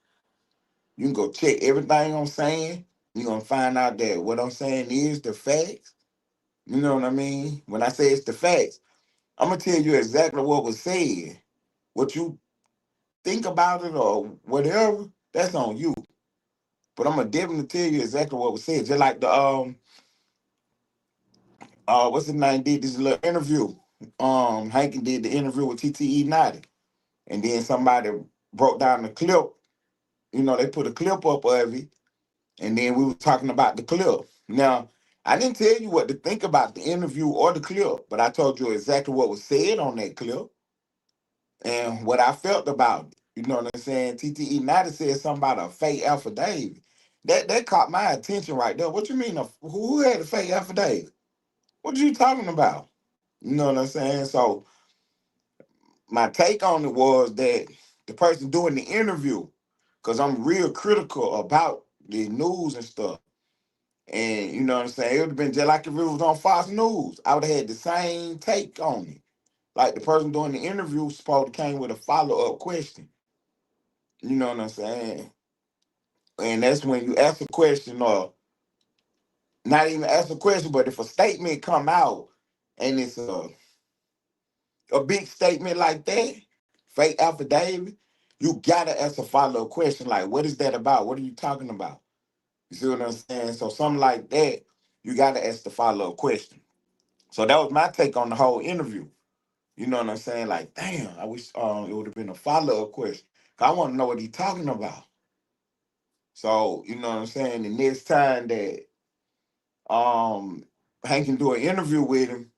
You can go check everything I'm saying. You're going to find out that what I'm saying is the facts. You know what I mean? When I say it's the facts, I'm going to tell you exactly what was said. What you think about it or whatever, that's on you. But I'm going to definitely tell you exactly what was said. Just like the, what's his name, did this little interview. Hankin did the interview with TTE 90. And then somebody broke down the clip. They put a clip up of it. And then we were talking about the clip. Now, I didn't tell you what to think about the interview or the clip, but I told you exactly what was said on that clip and what I felt about it. You know what I'm saying? TTE Nada said something about a fake affidavit. That caught my attention right there. What you mean? Who had a fake affidavit? What are you talking about? You know what I'm saying? So my take on it was that the person doing the interview, because I'm real critical about the news and stuff. And you know what I'm saying? It would have been just like if it was on Fox News. I would have had the same take on it. Like the person doing the interview supposed to came with a follow-up question. You know what I'm saying? And that's when you ask a question or not even ask a question, but if a statement come out and it's a big statement like that, fake affidavit, you gotta ask a follow-up question like, what is that about? What are you talking about? You see what I'm saying? So something like that, you gotta ask the follow-up question. So that was my take on the whole interview. You know what I'm saying? Like, damn, I wish it would have been a follow-up question. 'Cause I want to know what he's talking about. So, you know what I'm saying? The next time that Hank can do an interview with him,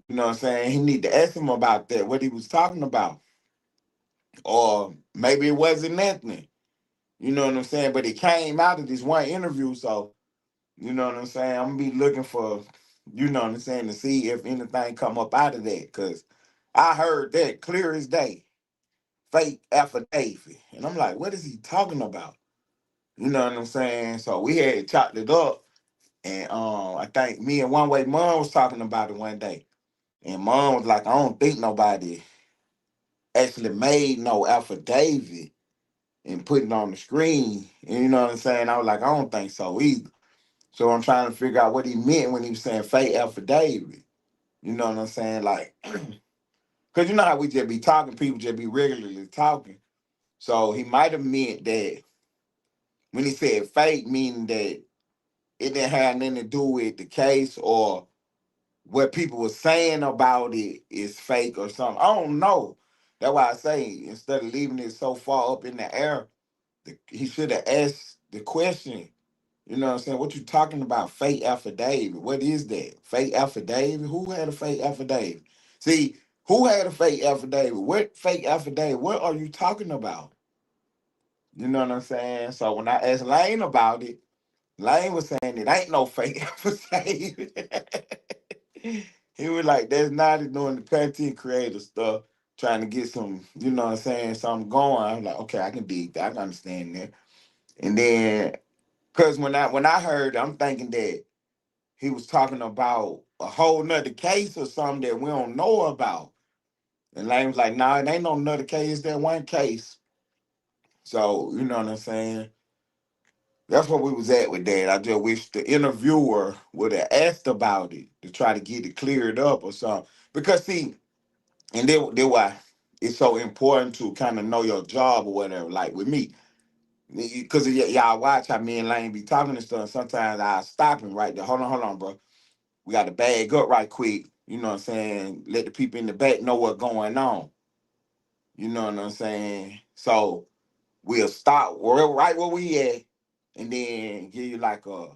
you know what I'm saying, he need to ask him about that, what he was talking about. Or maybe it wasn't nothing. You know what I'm saying? But it came out of this one interview, so you know what I'm saying? I'm gonna be looking for, you know what I'm saying, to see if anything come up out of that. Cause I heard that clear as day. Fake affidavit. And I'm like, what is he talking about? You know what I'm saying? So we had chopped it up. And I think me and One Way Mom was talking about it one day. And Mom was like, I don't think nobody actually made no affidavit and put it on the screen. And you know what I'm saying? I was like, I don't think so either. So I'm trying to figure out what he meant when he was saying fake affidavit. You know what I'm saying? Like, because you know how we just be talking, people just be regularly talking. So he might have meant that when he said fake, meaning that it didn't have nothing to do with the case or what people were saying about it is fake or something. I don't know. That's why I say instead of leaving it so far up in the air, he should have asked the question. You know what I'm saying? What you talking about? Fake affidavit. What is that? Fake affidavit? Who had a fake affidavit? See, who had a fake affidavit? What fake affidavit? What are you talking about? You know what I'm saying? So when I asked Lane about it, Lane was saying it ain't no fake affidavit. He was like, that's not it doing the content creator stuff, trying to get some, you know what I'm saying, something going. I'm like, okay, I can dig that. I can understand that. And then, cause when I heard, I'm thinking that he was talking about a whole nother case or something that we don't know about. And Lane was like, nah, it ain't no nother case, that one case. So, you know what I'm saying? That's where we was at with that. I just wish the interviewer would have asked about it to try to get it cleared up or something. Because see, and then why it's so important to kind of know your job or whatever. Like with me, because y'all watch how me and Lane be talking and stuff. Sometimes I stop him right there. Hold on, bro. We got to bag up right quick. You know what I'm saying? Let the people in the back know what's going on. You know what I'm saying? So we'll stop right where we at, and then give you like a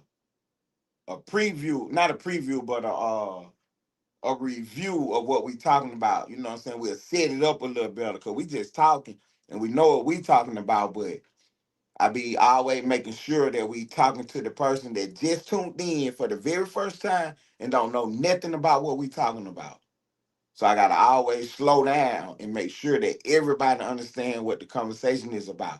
preview, not a preview, but a review of what we talking about. You know what I'm saying? We'll set it up a little better because we just talking and we know what we talking about, but I be always making sure that we talking to the person that just tuned in for the very first time and don't know nothing about what we talking about. So I gotta always slow down and make sure that everybody understand what the conversation is about.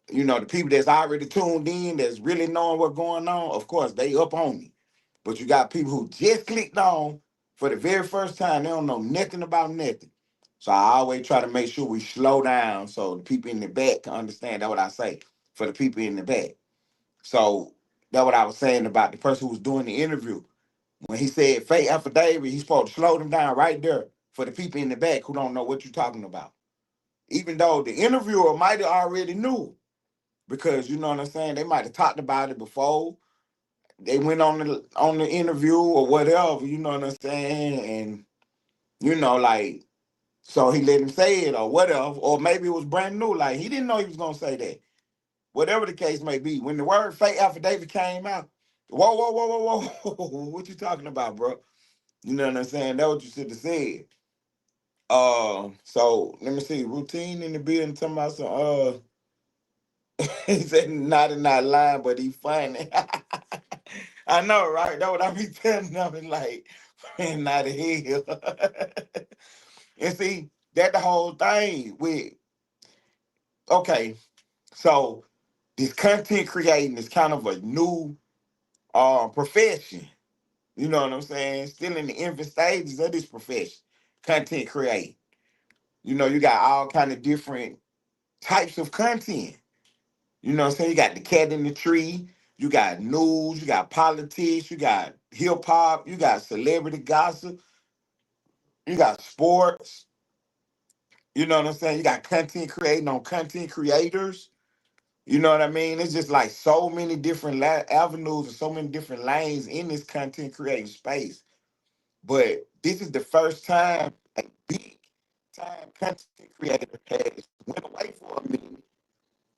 You know, the people that's already tuned in, that's really knowing what's going on, of course, they up on me. But you got people who just clicked on for the very first time. They don't know nothing about nothing. So I always try to make sure we slow down so the people in the back can understand. That's what I say for the people in the back. So that's what I was saying about the person who was doing the interview. When he said fake affidavit, he's supposed to slow them down right there for the people in the back who don't know what you're talking about. Even though the interviewer might have already knew, because you know what I'm saying, they might have talked about it before they went on the interview or whatever, you know what I'm saying? And you know, like, so he let him say it or whatever, or maybe it was brand new, like he didn't know he was gonna say that. Whatever the case may be, when the word fake affidavit came out, Whoa, whoa, whoa, whoa, whoa. What you talking about, bro? You know what I'm saying? That's what you should have said. So let me see. Routine in the building talking about some he said not in that line, but he funny. I know, right? That's what I be telling them, like, man, not hell. And see, that the whole thing with okay, so this content creating is kind of a new profession. You know what I'm saying? Still in the infant stages of this profession, content creating. You know, you got all kind of different types of content. You know what I'm saying? You got the cat in the tree, you got news, you got politics, you got hip hop, you got celebrity gossip, you got sports. You know what I'm saying? You got content creating on content creators. You know what I mean? It's just like so many different avenues and so many different lanes in this content creating space. But this is the first time a big time content creator has went away for a minute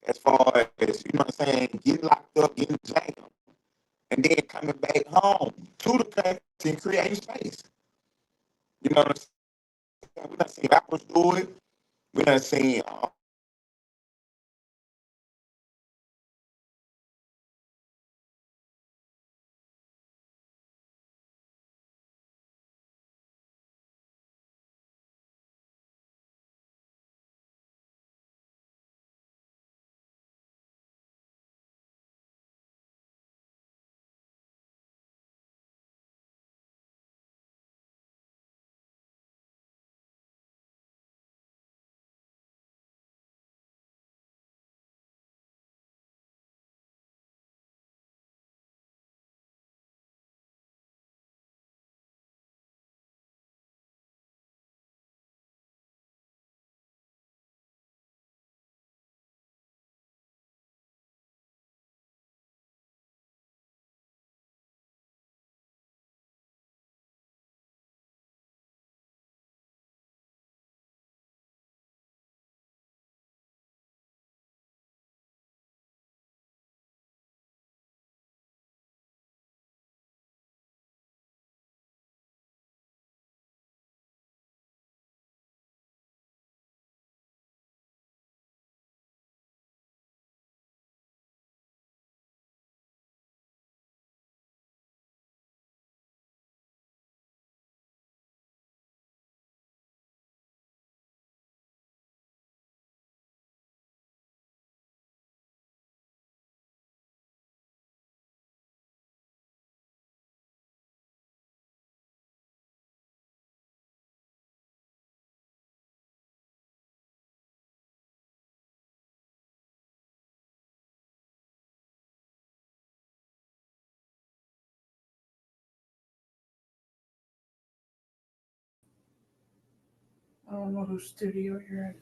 as far as, you know what I'm saying, getting locked up, getting jailed, and then coming back home to the content creating space. You know what I'm saying? We done seen rappers do it. We done seen I don't know whose studio you're in.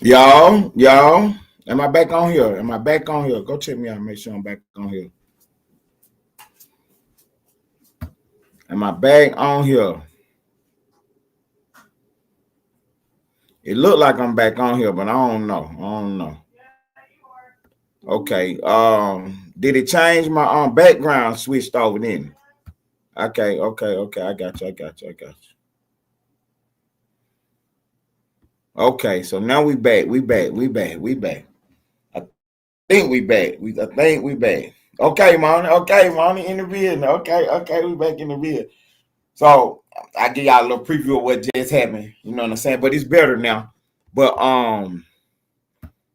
y'all. Am I back on here? Am I back on here? Go check me out. Make sure I'm back on here. Am I back on here? It looked like I'm back on here, but I don't know. I don't know. Okay. Did it change my background switched over then? Okay. I got you. Okay, so now we back. I think we back. I think we back. Okay, Monty in the building. Okay, we back in the building. So I give y'all a little preview of what just happened. You know what I'm saying? But it's better now. But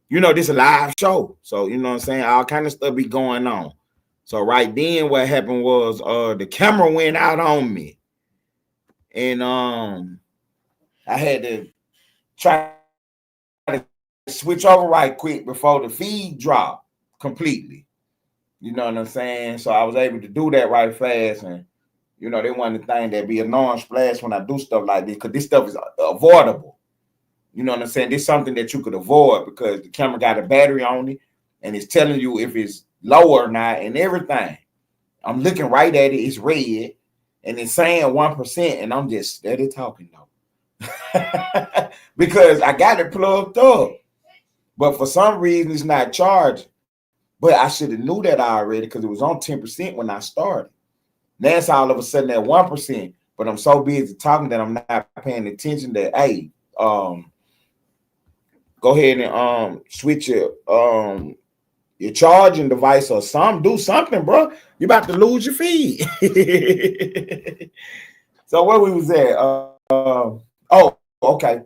you know, this is a live show. So you know what I'm saying? All kind of stuff be going on. So right then what happened was the camera went out on me. And I had to try to switch over right quick before the feed dropped completely. You know what I'm saying? So I was able to do that right fast. And, you know, they want to think that be annoying splash when I do stuff like this, because this stuff is avoidable. You know what I'm saying? This is something that you could avoid because the camera got a battery on it and it's telling you if it's low or not and everything. I'm looking right at it. It's red and it's saying 1%. And I'm just steady talking though. Because I got it plugged up. But for some reason, it's not charging. But I should have knew that already because it was on 10% when I started. Now it's all of a sudden at 1%. But I'm so busy talking that I'm not paying attention that, hey, go ahead and switch your charging device or something. Do something, bro. You're about to lose your feed. So where we was at? Oh, okay.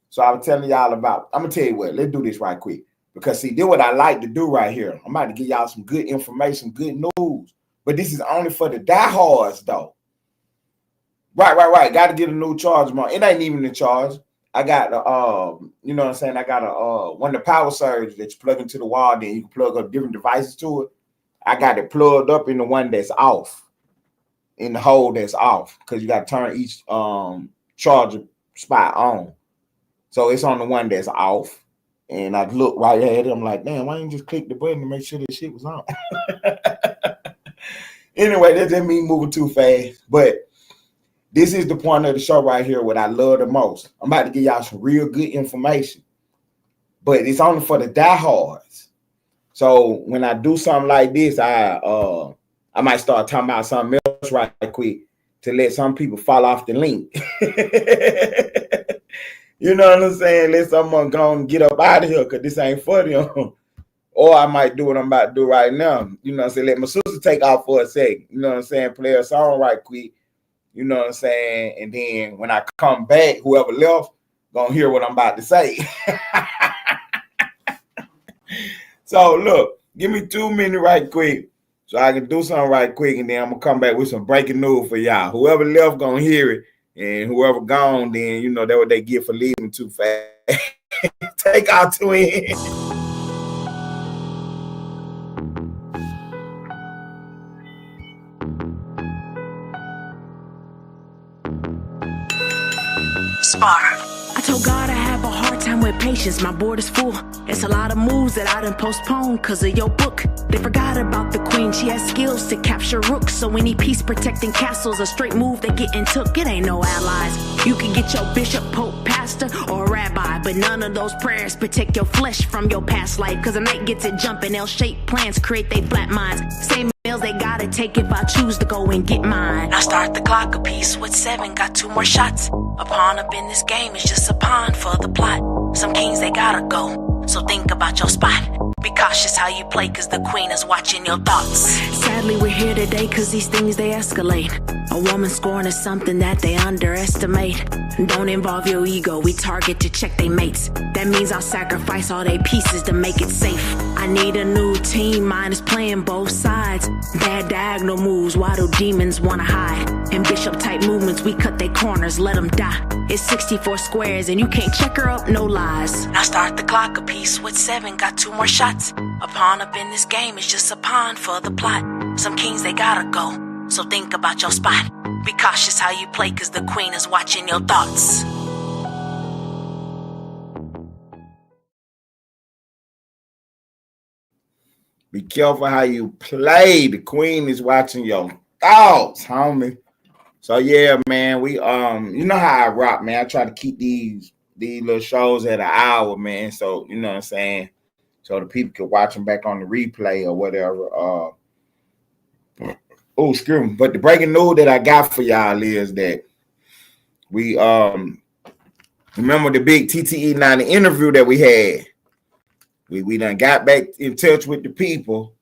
So I was telling y'all about, I'm going to tell you what, let's do this right quick. Because see, this is what I like to do right here. I'm about to give y'all some good information, good news. But this is only for the diehards, though. Right. Got to get a new charge, man. It ain't even a charge. I got you know what I'm saying? I got one of the power surge that you plug into the wall, then you can plug up different devices to it. I got it plugged up in the one that's off, in the hole that's off, because you got to turn each charger spot on. So it's on the one that's off. And I look right at it. I'm like, damn, why didn't you just click the button to make sure this shit was on? Anyway, that's just me moving too fast. But this is the point of the show right here, what I love the most. I'm about to give y'all some real good information. But it's only for the diehards. So when I do something like this, I might start talking about something else right quick to let some people fall off the link. You know what I'm saying? Let someone go and get up out of here because this ain't for them. Or I might do what I'm about to do right now. You know what I'm saying? Let my sister take off for a second. You know what I'm saying? Play a song right quick. You know what I'm saying? And then when I come back, whoever left gonna hear what I'm about to say. So look, give me 2 minutes right quick so I can do something right quick, and then I'm gonna come back with some breaking news for y'all. Whoever left gonna hear it, and whoever gone, then you know that's what they get for leaving too fast. Take out twin. I told God I have a hard time with patience, my board is full. It's a lot of moves that I done postponed cause of your book. They forgot about the queen, she has skills to capture rooks. So any peace protecting castles, a straight move they getting took. It ain't no allies. You can get your bishop, pope, pastor, or a rabbi, but none of those prayers protect your flesh from your past life. Cause a night gets it jumping, L-shaped plans create they flat minds. Same meals they gotta take if I choose to go and get mine. Now start the clock a piece with 7, got 2 more shots. A pawn up in this game is just a pawn for the plot. Some kings they gotta go, so think about your spot. Be cautious how you play cause the queen is watching your thoughts. Sadly we're here today cause these things they escalate. A woman scorn is something that they underestimate. Don't involve your ego, we target to check they mates. That means I'll sacrifice all they pieces to make it safe. I need a new team, mine is playing both sides. Bad diagonal moves, why do demons wanna hide? In bishop type movements, we cut their corners, let them die. It's 64 squares and you can't check her up, no lies. Now start the clock a piece with 7, got 2 more shots. A pawn up in this game is just a pawn for the plot. Some kings they gotta go, so think about your spot. Be cautious how you play cause the queen is watching your thoughts. Be careful how you play. The queen is watching your thoughts, homie. So yeah, man, we you know how I rock, man. I try to keep these little shows at an hour, man. So you know what I'm saying. So the people can watch them back on the replay or whatever. Oh, excuse me. But the breaking news that I got for y'all is that we remember the big TTE9 interview that we had. We done got back in touch with the people.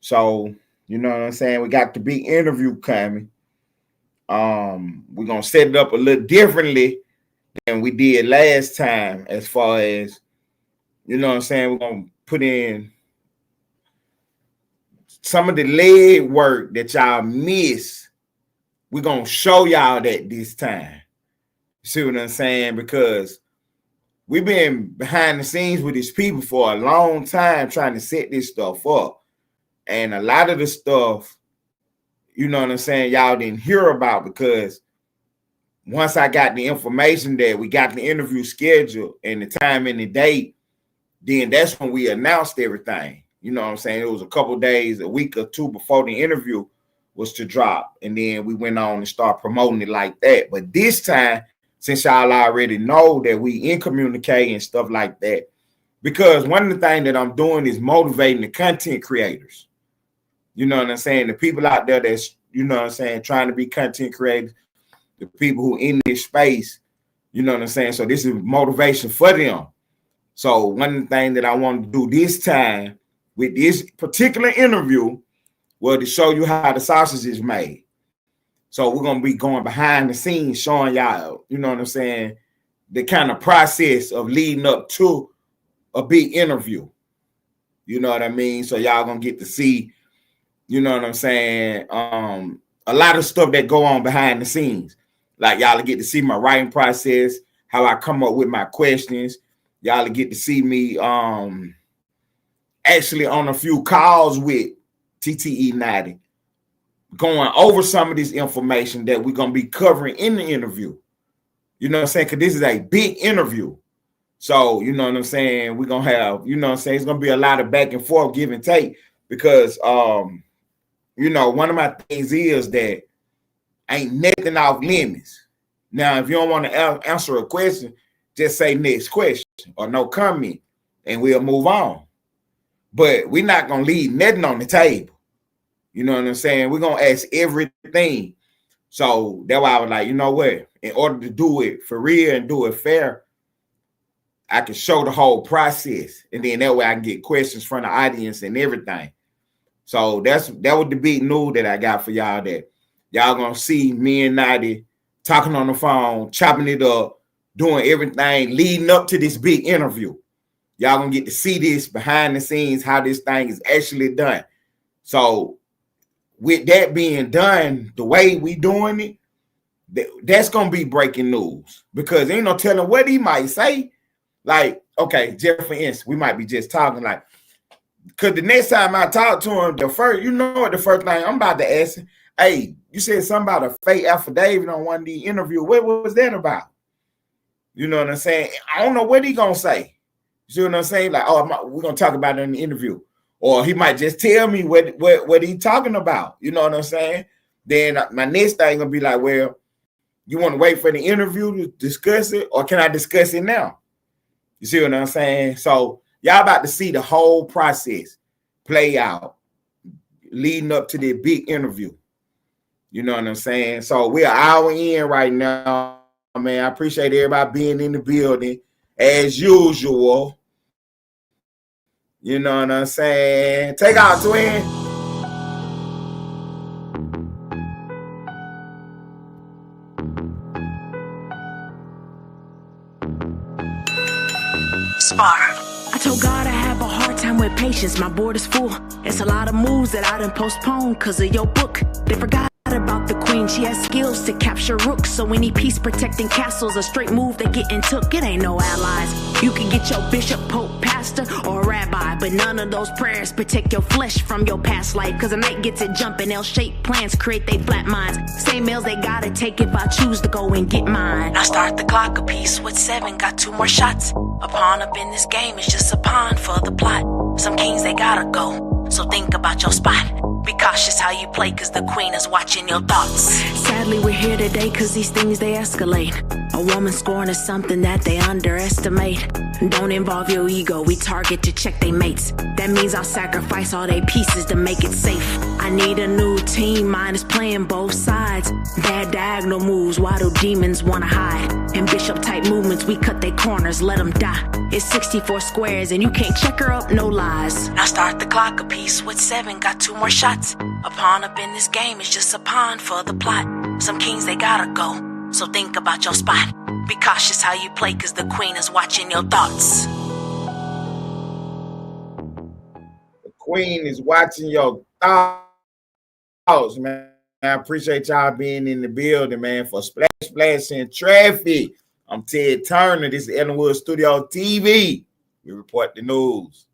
So, you know what I'm saying? We got the big interview coming. We're gonna set it up a little differently than we did last time, as far as, you know what I'm saying, we're gonna put in some of the leg work that y'all miss. We're gonna show y'all that this time. See what I'm saying? Because we've been behind the scenes with these people for a long time trying to set this stuff up. And a lot of the stuff, you know what I'm saying, y'all didn't hear about, because once I got the information that we got the interview schedule and the time and the date, then that's when we announced everything. You know what I'm saying? It was a couple days, a week or 2 before the interview was to drop. And then we went on and start promoting it like that. But this time, since y'all already know that we in communicating and stuff like that, Because one of the things that I'm doing is motivating the content creators. You know what I'm saying? The people out there that's, you know what I'm saying, trying to be content creators, the people who in this space, you know what I'm saying? So this is motivation for them. So one of the things that I want to do this time with this particular interview was to show you how the sausage is made. So we're going to be going behind the scenes, showing y'all, you know what I'm saying, the kind of process of leading up to a big interview. You know what I mean? So y'all going to get to see, you know what I'm saying, a lot of stuff that go on behind the scenes. Like y'all get to see my writing process, how I come up with my questions. Y'all get to see me actually on a few calls with TTE 90, going over some of this information that we're going to be covering in the interview. You know what I'm saying? Because this is a big interview. So, you know what I'm saying? We're going to have, you know what I'm saying? It's going to be a lot of back and forth, give and take, because, you know, one of my things is that ain't nothing off limits. Now, if you don't want to answer a question, just say next question or no comment, and we'll move on. But we're not going to leave nothing on the table. You know what I'm saying? We're going to ask everything. So that's why I was like, you know what? In order to do it for real and do it fair, I can show the whole process. And then that way I can get questions from the audience and everything. So that was the big news that I got for y'all, that y'all going to see me and Nadi talking on the phone, chopping it up, doing everything leading up to this big interview. Y'all going to get to see this behind the scenes, how this thing is actually done. So with that being done, the way we doing it, that's going to be breaking news, because ain't no telling what he might say. Like, okay, Jeff, for instance, we might be just talking like, because the next time I talk to him, the first thing I'm about to ask him, hey, you said something about a fake affidavit on one of the interview. What was that about? You know what I'm saying? I don't know what he going to say. You see what I'm saying? Like, oh, we're going to talk about it in the interview. Or he might just tell me what he talking about. You know what I'm saying? Then my next thing going to be like, well, you want to wait for the interview to discuss it, or can I discuss it now? You see what I'm saying? So y'all about to see the whole process play out leading up to the big interview. You know what I'm saying? So we're an hour in right now, man. I appreciate everybody being in the building as usual. You know what I'm saying? Take out, twin. Spar. I told God I have a hard time with patience. My board is full. It's a lot of moves that I done postponed because of your book. They forgot about the queen. She has skills to capture rooks. So any peace protecting castles, a straight move that getting took. It ain't no allies. You can get your bishop, pope, pastor, or rabbi, but none of those prayers protect your flesh from your past life. Cause a night gets it jumping. They'll shape plans, create they flat minds. Same meals they gotta take if I choose to go and get mine. I start the clock a piece with 7, got 2 more shots. A pawn up in this game is just a pawn for the plot. Some kings they gotta go, so think about your spot. Be cautious how you play, cause the queen is watching your thoughts. Sadly, we're here today cause these things, they escalate. A woman scorn is something that they underestimate. Don't involve your ego, we target to check they mates. That means I'll sacrifice all they pieces to make it safe. I need a new team, mine is playing both sides. Bad diagonal moves, why do demons wanna hide? And bishop type movements, we cut their corners, let them die. It's 64 squares and you can't check her up, no lies. Now start the clock a piece with 7, got 2 more shots. A pawn up in this game is just a pawn for the plot. Some kings they gotta go, so think about your spot. Be cautious how you play, cause the queen is watching your thoughts. The queen is watching your thoughts, man. I appreciate y'all being in the building, man. For Splash and Traffic, I'm Ted Turner. This is Ellenwood Studio TV. We report the news.